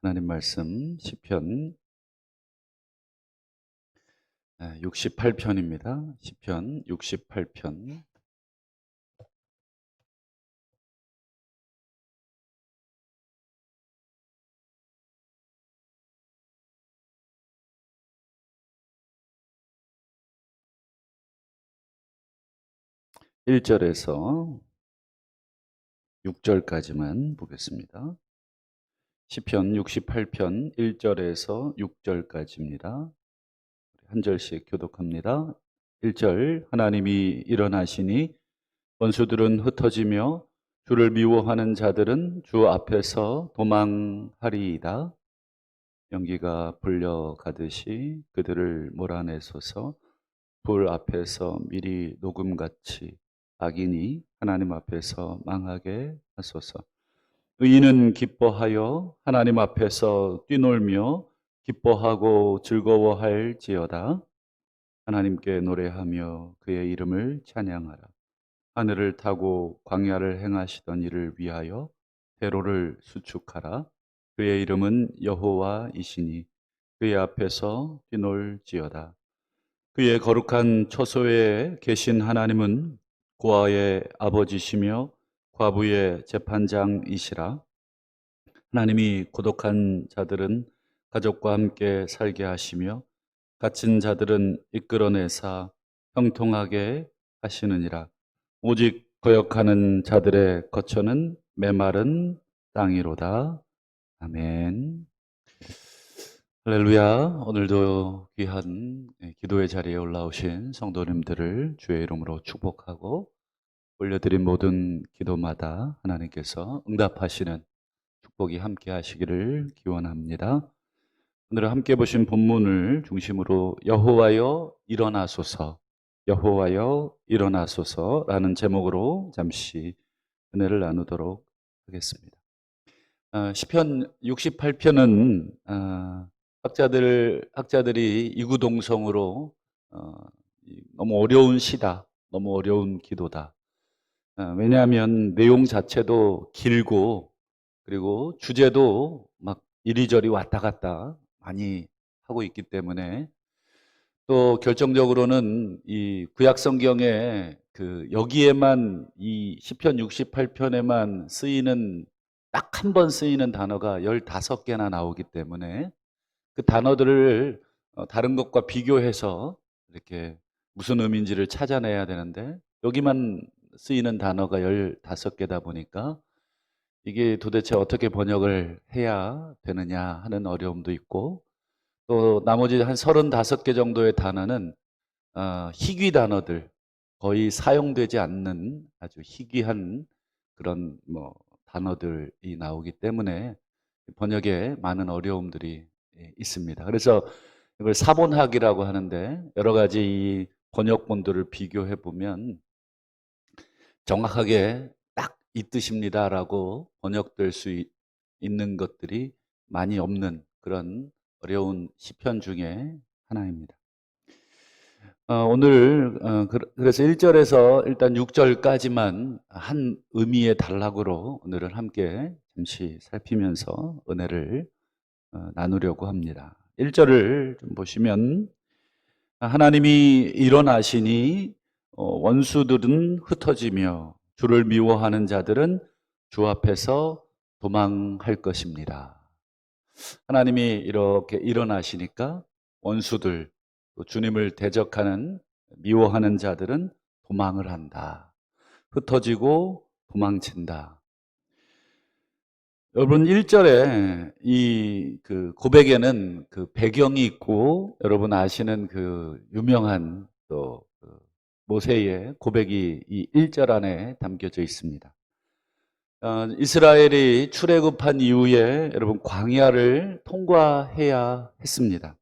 하나님 말씀 시편 68편입니다. 시편 68편 1절에서 6절까지만 보겠습니다. 시편 68편 1절에서 6절까지입니다. 한 절씩 교독합니다. 1절 하나님이 일어나시니 원수들은 흩어지며 주를 미워하는 자들은 주 앞에서 도망하리이다. 연기가 불려가듯이 그들을 몰아내소서. 불 앞에서 미리 녹음같이 악인이 하나님 앞에서 망하게 하소서. 의인은 기뻐하여 하나님 앞에서 뛰놀며 기뻐하고 즐거워할지어다. 하나님께 노래하며 그의 이름을 찬양하라. 하늘을 타고 광야를 행하시던 이를 위하여 대로를 수축하라. 그의 이름은 여호와이시니 그의 앞에서 뛰놀지어다. 그의 거룩한 처소에 계신 하나님은 고아의 아버지시며 과부의 재판장이시라. 하나님이 고독한 자들은 가족과 함께 살게 하시며 갇힌 자들은 이끌어내사 형통하게 하시느니라. 오직 거역하는 자들의 거처는 메마른 땅이로다. 아멘. 할렐루야. 오늘도 귀한 기도의 자리에 올라오신 성도님들을 주의 이름으로 축복하고 올려드린 모든 기도마다 하나님께서 응답하시는 축복이 함께 하시기를 기원합니다. 오늘 함께 보신 본문을 중심으로 여호와여 일어나소서, 여호와여 일어나소서라는 제목으로 잠시 은혜를 나누도록 하겠습니다. 시편 68편은 학자들이 이구동성으로 너무 어려운 시다, 너무 어려운 기도다. 왜냐하면 내용 자체도 길고 그리고 주제도 막 이리저리 왔다 갔다 많이 하고 있기 때문에 또 결정적으로는 이 구약 성경에 여기에만 이 시편 68편에만 쓰이는 딱 한 번 쓰이는 단어가 15개나 나오기 때문에 그 단어들을 다른 것과 비교해서 이렇게 무슨 의미인지를 찾아내야 되는데 여기만 쓰이는 단어가 15개다 보니까 이게 도대체 어떻게 번역을 해야 되느냐 하는 어려움도 있고 또 나머지 한 35개 정도의 단어는 희귀 단어들, 거의 사용되지 않는 아주 희귀한 그런 단어들이 나오기 때문에 번역에 많은 어려움들이 있습니다. 그래서 이걸 사본학이라고 하는데 여러 가지 이 번역본들을 비교해 보면 정확하게 딱 이 뜻입니다라고 번역될 수 있는 것들이 많이 없는 그런 어려운 시편 중에 하나입니다. 오늘 그래서 1절에서 일단 6절까지만 한 의미의 단락으로 오늘은 함께 잠시 살피면서 은혜를 나누려고 합니다. 1절을 좀 보시면 하나님이 일어나시니 원수들은 흩어지며 주를 미워하는 자들은 주 앞에서 도망할 것입니다. 하나님이 이렇게 일어나시니까 원수들, 또 주님을 대적하는 미워하는 자들은 도망을 한다. 흩어지고 도망친다. 여러분 1절에 이 고백에는 배경이 있고 여러분 아시는 유명한 또 모세의 고백이 이 1절 안에 담겨져 있습니다. 이스라엘이 출애굽한 이후에 여러분 광야를 통과해야 했습니다.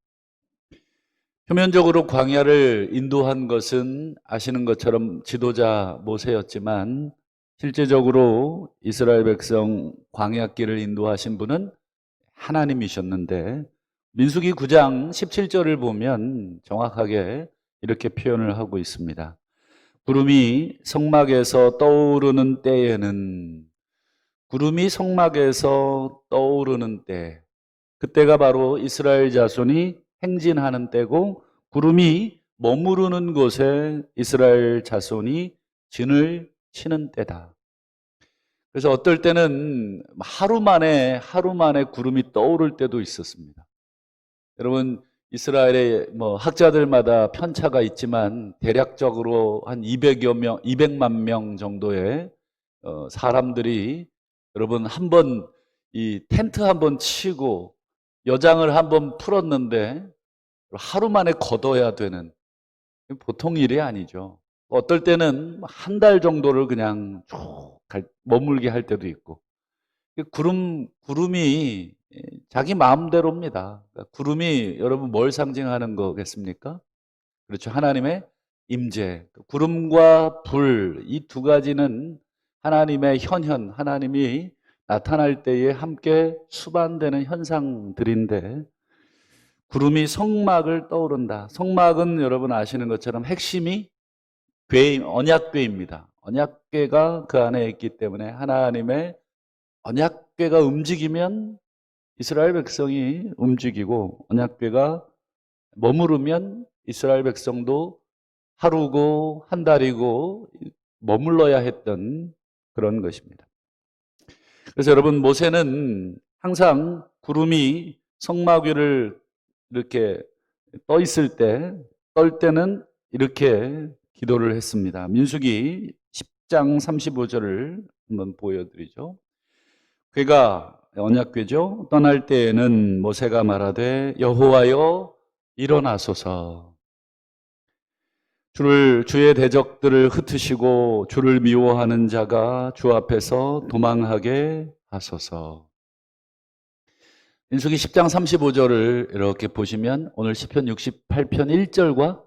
표면적으로 광야를 인도한 것은 아시는 것처럼 지도자 모세였지만 실제적으로 이스라엘 백성 광야길을 인도하신 분은 하나님이셨는데 민수기 9장 17절을 보면 정확하게 이렇게 표현을 하고 있습니다. 구름이 성막에서 떠오르는 때에는 구름이 성막에서 떠오르는 때 그때가 바로 이스라엘 자손이 행진하는 때고 구름이 머무르는 곳에 이스라엘 자손이 진을 치는 때다. 그래서 어떨 때는 하루 만에 구름이 떠오를 때도 있었습니다. 여러분, 이스라엘의 학자들마다 편차가 있지만 대략적으로 한 200여 명, 200만 명 정도의 사람들이 여러분 한번 이 텐트 한번 치고 여장을 한번 풀었는데 하루 만에 걷어야 되는 보통 일이 아니죠. 어떨 때는 한 달 정도를 그냥 쭉 머물게 할 때도 있고. 구름이 자기 마음대로입니다. 그러니까 구름이 여러분 뭘 상징하는 거겠습니까? 그렇죠. 하나님의 임재. 구름과 불, 이 두 가지는 하나님의 현현, 하나님이 나타날 때에 함께 수반되는 현상들인데, 구름이 성막을 떠오른다. 성막은 여러분 아시는 것처럼 핵심이 언약궤입니다. 언약궤가 그 안에 있기 때문에 하나님의 언약궤가 움직이면 이스라엘 백성이 움직이고, 언약궤가 머무르면 이스라엘 백성도 하루고 한 달이고 머물러야 했던 그런 것입니다. 그래서 여러분, 모세는 항상 구름이 성막 위를 이렇게 떨 때는 이렇게 기도를 했습니다. 민수기 10장 35절을 한번 보여드리죠. 궤가 언약궤죠. 떠날 때에는 모세가 말하되 여호와여 일어나소서. 주의 대적들을 흩으시고 주를 미워하는 자가 주 앞에서 도망하게 하소서. 민수기 10장 35절을 이렇게 보시면 오늘 시편 68편 1절과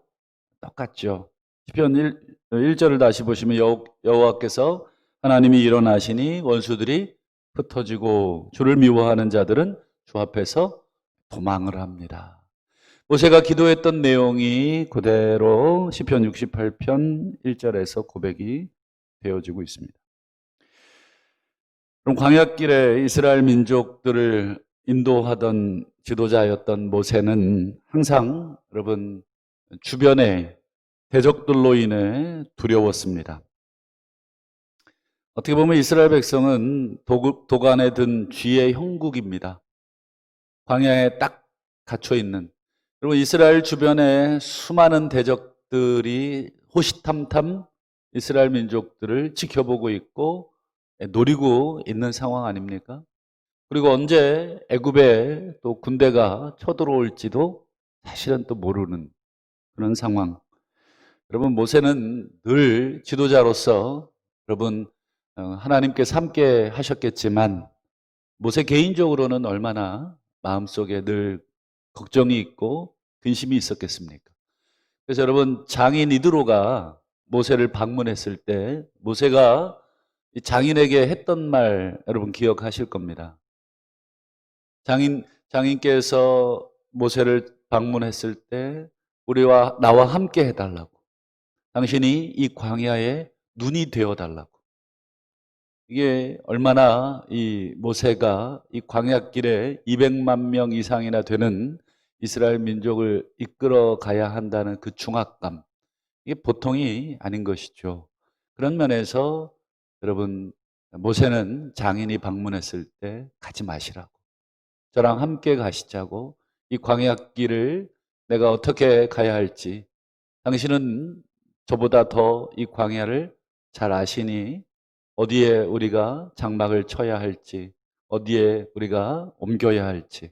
똑같죠. 시편 1절을 다시 보시면 여호와께서 하나님이 일어나시니 원수들이 흩어지고 주를 미워하는 자들은 주 앞에서 도망을 합니다. 모세가 기도했던 내용이 그대로 시편 68편 1절에서 고백이 되어지고 있습니다. 그럼 광야길에 이스라엘 민족들을 인도하던 지도자였던 모세는 항상 여러분 주변에 대적들로 인해 두려웠습니다. 어떻게 보면 이스라엘 백성은 도간에 든 쥐의 형국입니다. 광야에 딱 갇혀 있는. 그리고 이스라엘 주변에 수많은 대적들이 호시탐탐 이스라엘 민족들을 지켜보고 있고 노리고 있는 상황 아닙니까? 그리고 언제 애굽에 또 군대가 쳐들어올지도 사실은 또 모르는 그런 상황. 여러분, 모세는 늘 지도자로서 여러분 하나님께서 함께 하셨겠지만 모세 개인적으로는 얼마나 마음속에 늘 걱정이 있고 근심이 있었겠습니까? 그래서 여러분, 장인 이드로가 모세를 방문했을 때 모세가 장인에게 했던 말 여러분 기억하실 겁니다. 장인께서 모세를 방문했을 때 나와 함께 해달라고, 당신이 이 광야에 눈이 되어달라고. 이게 얼마나 이 모세가 이 광야길에 200만 명 이상이나 되는 이스라엘 민족을 이끌어 가야 한다는 그 중압감, 이게 보통이 아닌 것이죠. 그런 면에서 여러분, 모세는 장인이 방문했을 때 가지 마시라고, 저랑 함께 가시자고, 이 광야길을 내가 어떻게 가야 할지 당신은 저보다 더 이 광야를 잘 아시니 어디에 우리가 장막을 쳐야 할지, 어디에 우리가 옮겨야 할지.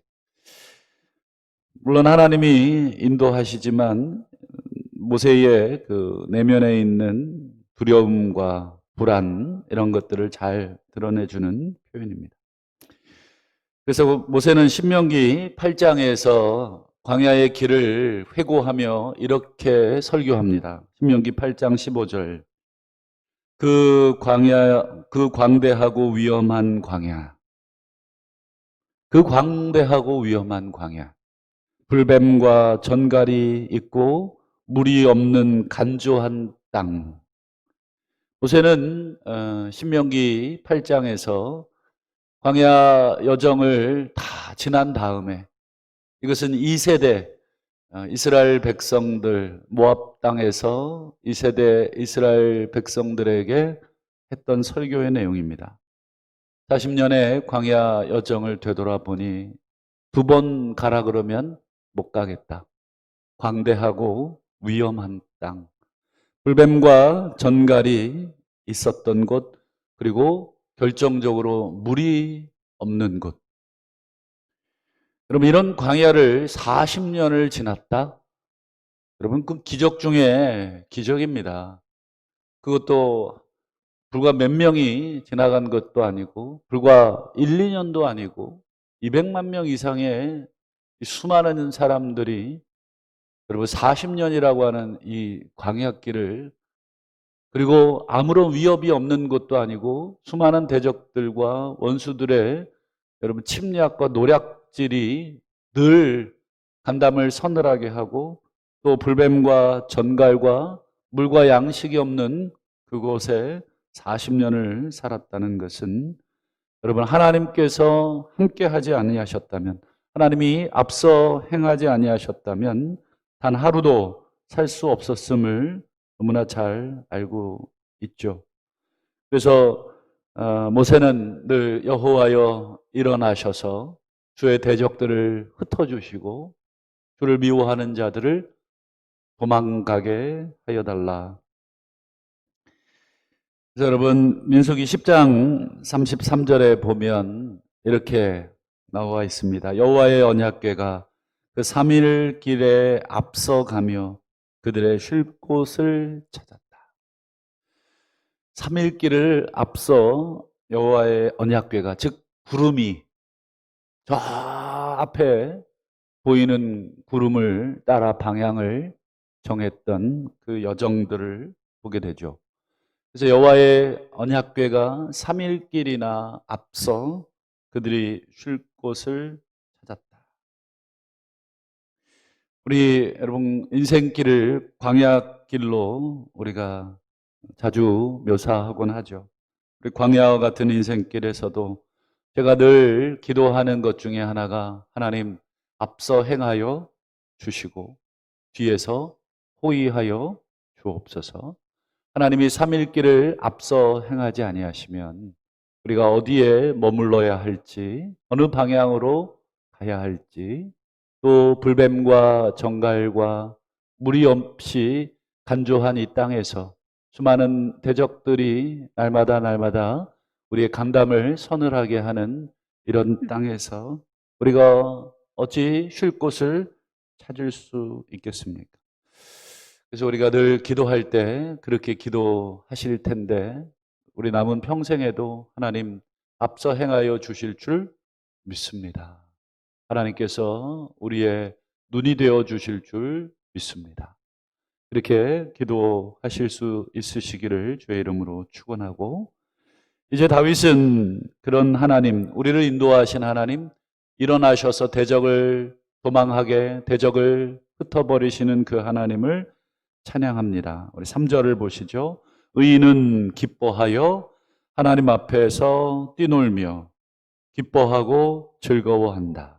물론 하나님이 인도하시지만 모세의 그 내면에 있는 두려움과 불안, 이런 것들을 잘 드러내주는 표현입니다. 그래서 모세는 신명기 8장에서 광야의 길을 회고하며 이렇게 설교합니다. 신명기 8장 15절. 그 광대하고 위험한 광야. 그 광대하고 위험한 광야. 불뱀과 전갈이 있고 물이 없는 간조한 땅. 모세는 신명기 8장에서 광야 여정을 다 지난 다음에 이것은 2세대 이스라엘 백성들 모압 땅에서 2세대 이스라엘 백성들에게 했던 설교의 내용입니다. 40년의 광야 여정을 되돌아보니 2번 가라 그러면 못 가겠다. 광대하고 위험한 땅, 불뱀과 전갈이 있었던 곳, 그리고 결정적으로 물이 없는 곳. 여러분, 이런 광야를 40년을 지났다? 여러분, 그 기적 중에 기적입니다. 그것도 불과 몇 명이 지나간 것도 아니고, 불과 1, 2년도 아니고, 200만 명 이상의 수많은 사람들이 여러분 40년이라고 하는 이 광야길을, 그리고 아무런 위협이 없는 것도 아니고 수많은 대적들과 원수들의 여러분 침략과 노략질이 늘 간담을 서늘하게 하고, 또 불뱀과 전갈과 물과 양식이 없는 그곳에 40년을 살았다는 것은, 여러분 하나님께서 함께 하지 아니하셨다면, 하나님이 앞서 행하지 아니하셨다면 단 하루도 살 수 없었음을 너무나 잘 알고 있죠. 그래서 모세는 늘 여호와여 일어나셔서 주의 대적들을 흩어주시고 주를 미워하는 자들을 도망가게 하여 달라. 그래서 여러분 민수기 10장 33절에 보면 이렇게 나와 있습니다. 여호와의 언약궤가 그 3일 길에 앞서가며 그들의 쉴 곳을 찾았다. 3일 길을 앞서 여호와의 언약궤가, 즉 구름이 저 앞에 보이는 구름을 따라 방향을 정했던 그 여정들을 보게 되죠. 그래서 여호와의 언약궤가 3일 길이나 앞서 그들이 쉴 곳을 찾았다. 우리 여러분 인생길을 광야길로 우리가 자주 묘사하곤 하죠. 우리 광야와 같은 인생길에서도 제가 늘 기도하는 것 중에 하나가, 하나님 앞서 행하여 주시고 뒤에서 호위하여 주옵소서. 하나님이 3일 길을 앞서 행하지 아니하시면 우리가 어디에 머물러야 할지, 어느 방향으로 가야 할지, 또 불뱀과 정갈과 물이 없이 간조한 이 땅에서 수많은 대적들이 날마다 우리의 간담을 서늘하게 하는 이런 땅에서 우리가 어찌 쉴 곳을 찾을 수 있겠습니까? 그래서 우리가 늘 기도할 때 그렇게 기도하실 텐데, 우리 남은 평생에도 하나님 앞서 행하여 주실 줄 믿습니다. 하나님께서 우리의 눈이 되어 주실 줄 믿습니다. 이렇게 기도하실 수 있으시기를 주의 이름으로 축원하고, 이제 다윗은 그런 하나님, 우리를 인도하신 하나님, 일어나셔서 대적을 도망하게, 대적을 흩어버리시는 그 하나님을 찬양합니다. 우리 3절을 보시죠. 의인은 기뻐하여 하나님 앞에서 뛰놀며 기뻐하고 즐거워한다.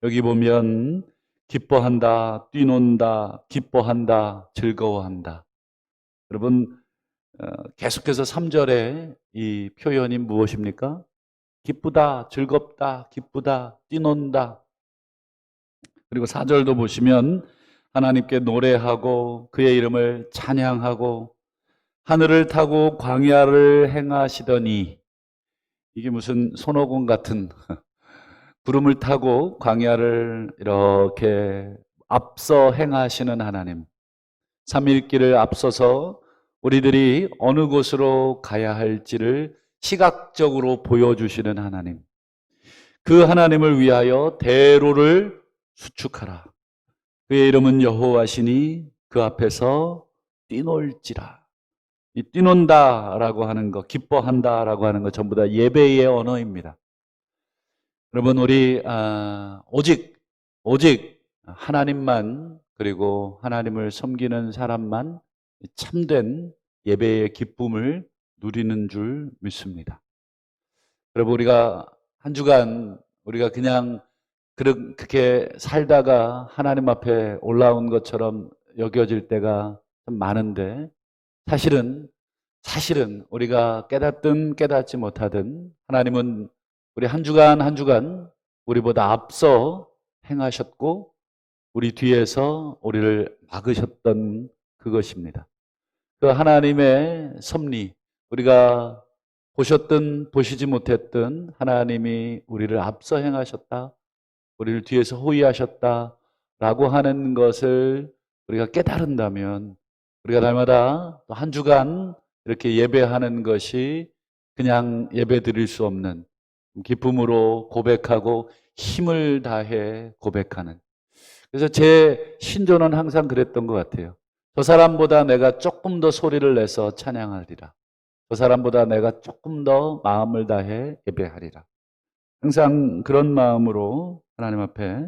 여기 보면 기뻐한다, 뛰논다, 기뻐한다, 즐거워한다. 여러분 계속해서 3절에 이 표현이 무엇입니까? 기쁘다, 즐겁다, 기쁘다, 뛰논다. 그리고 4절도 보시면 하나님께 노래하고 그의 이름을 찬양하고 하늘을 타고 광야를 행하시더니, 이게 무슨 손오공 같은 구름을 타고 광야를 이렇게 앞서 행하시는 하나님, 3일 길을 앞서서 우리들이 어느 곳으로 가야 할지를 시각적으로 보여주시는 하나님, 그 하나님을 위하여 대로를 수축하라. 그의 이름은 여호와시니 그 앞에서 뛰놀지라. 이 뛰논다라고 하는 것, 기뻐한다라고 하는 것 전부 다 예배의 언어입니다. 여러분 우리 오직 하나님만, 그리고 하나님을 섬기는 사람만 참된 예배의 기쁨을 누리는 줄 믿습니다. 여러분 우리가 한 주간 우리가 그냥 그렇게 살다가 하나님 앞에 올라온 것처럼 여겨질 때가 좀 많은데 사실은 우리가 깨닫든 깨닫지 못하든 하나님은 우리 한 주간 한 주간 우리보다 앞서 행하셨고 우리 뒤에서 우리를 막으셨던 그것입니다. 그 하나님의 섭리, 우리가 보셨든 보시지 못했든 하나님이 우리를 앞서 행하셨다, 우리를 뒤에서 호위하셨다라고 하는 것을 우리가 깨달은다면 우리가 날마다 또 한 주간 이렇게 예배하는 것이 그냥 예배 드릴 수 없는 기쁨으로 고백하고 힘을 다해 고백하는, 그래서 제 신조는 항상 그랬던 것 같아요. 저 사람보다 내가 조금 더 소리를 내서 찬양하리라. 저 사람보다 내가 조금 더 마음을 다해 예배하리라. 항상 그런 마음으로 하나님 앞에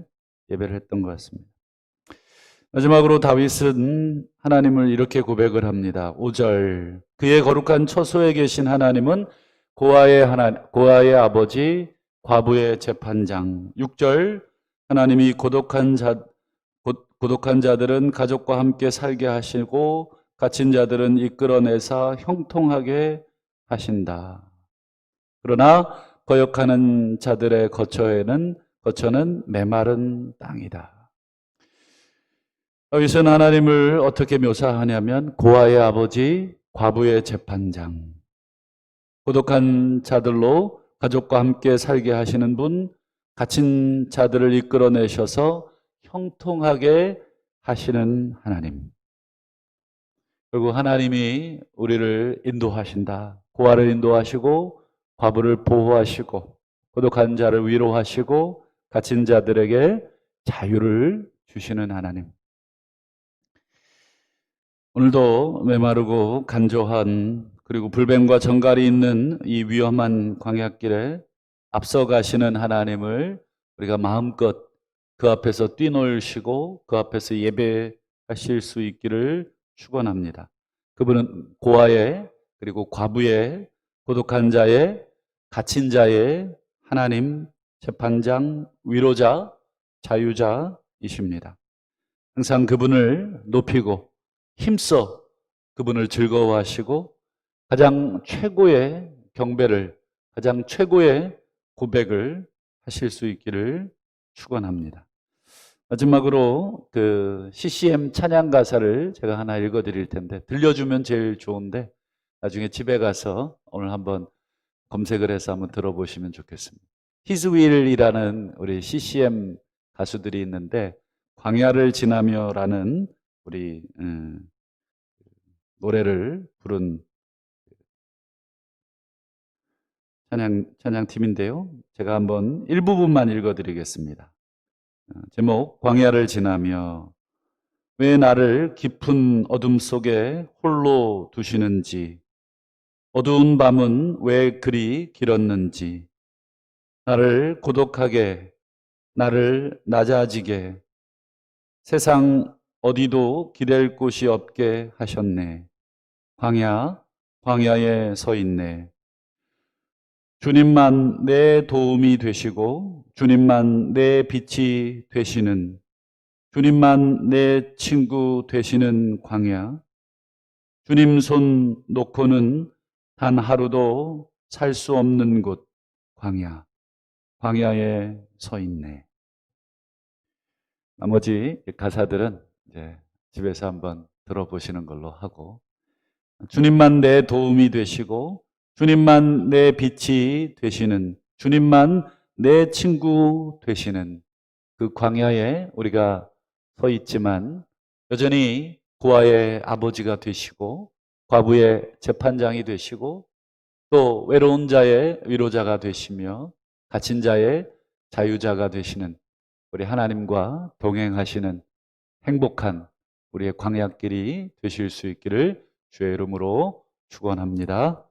예배를 했던 것 같습니다. 마지막으로 다윗은 하나님을 이렇게 고백을 합니다. 5절, 그의 거룩한 처소에 계신 하나님은 고아의 아버지, 과부의 재판장. 6절, 하나님이 고독한 자들은 가족과 함께 살게 하시고 갇힌 자들은 이끌어내사 형통하게 하신다. 그러나 거역하는 자들의 거처는 메마른 땅이다. 여기서는 하나님을 어떻게 묘사하냐면 고아의 아버지, 과부의 재판장, 고독한 자들로 가족과 함께 살게 하시는 분, 갇힌 자들을 이끌어내셔서 형통하게 하시는 하나님. 그리고 하나님이 우리를 인도하신다. 고아를 인도하시고 과부를 보호하시고 고독한 자를 위로하시고 갇힌 자들에게 자유를 주시는 하나님. 오늘도 메마르고 간조한 그리고 불뱀과 정갈이 있는 이 위험한 광야길에 앞서가시는 하나님을 우리가 마음껏 그 앞에서 뛰놀시고 그 앞에서 예배하실 수 있기를 축원합니다. 그분은 고아의 그리고 과부의 고독한 자의 갇힌 자의 하나님, 재판장, 위로자, 자유자이십니다. 항상 그분을 높이고 힘써 그분을 즐거워하시고 가장 최고의 경배를, 가장 최고의 고백을 하실 수 있기를 축원합니다. 마지막으로 그 CCM 찬양 가사를 제가 하나 읽어 드릴 텐데 들려주면 제일 좋은데 나중에 집에 가서 오늘 한번 검색을 해서 한번 들어보시면 좋겠습니다. His Will이라는 우리 CCM 가수들이 있는데 광야를 지나며라는 우리 노래를 부른 찬양팀인데요. 제가 한번 일부분만 읽어드리겠습니다. 제목, 광야를 지나며 왜 나를 깊은 어둠 속에 홀로 두시는지, 어두운 밤은 왜 그리 길었는지, 나를 고독하게, 나를 낮아지게, 세상 어디도 기댈 곳이 없게 하셨네. 광야에 서 있네. 주님만 내 도움이 되시고 주님만 내 빛이 되시는, 주님만 내 친구 되시는 광야, 주님 손 놓고는 단 하루도 살 수 없는 곳 광야에 서 있네. 나머지 가사들은 이제 집에서 한번 들어보시는 걸로 하고, 주님만 내 도움이 되시고 주님만 내 빛이 되시는, 주님만 내 친구 되시는 그 광야에 우리가 서 있지만 여전히 고아의 아버지가 되시고 과부의 재판장이 되시고 또 외로운 자의 위로자가 되시며 갇힌 자의 자유자가 되시는 우리 하나님과 동행하시는 행복한 우리의 광야길이 되실 수 있기를 주의 이름으로 축원합니다.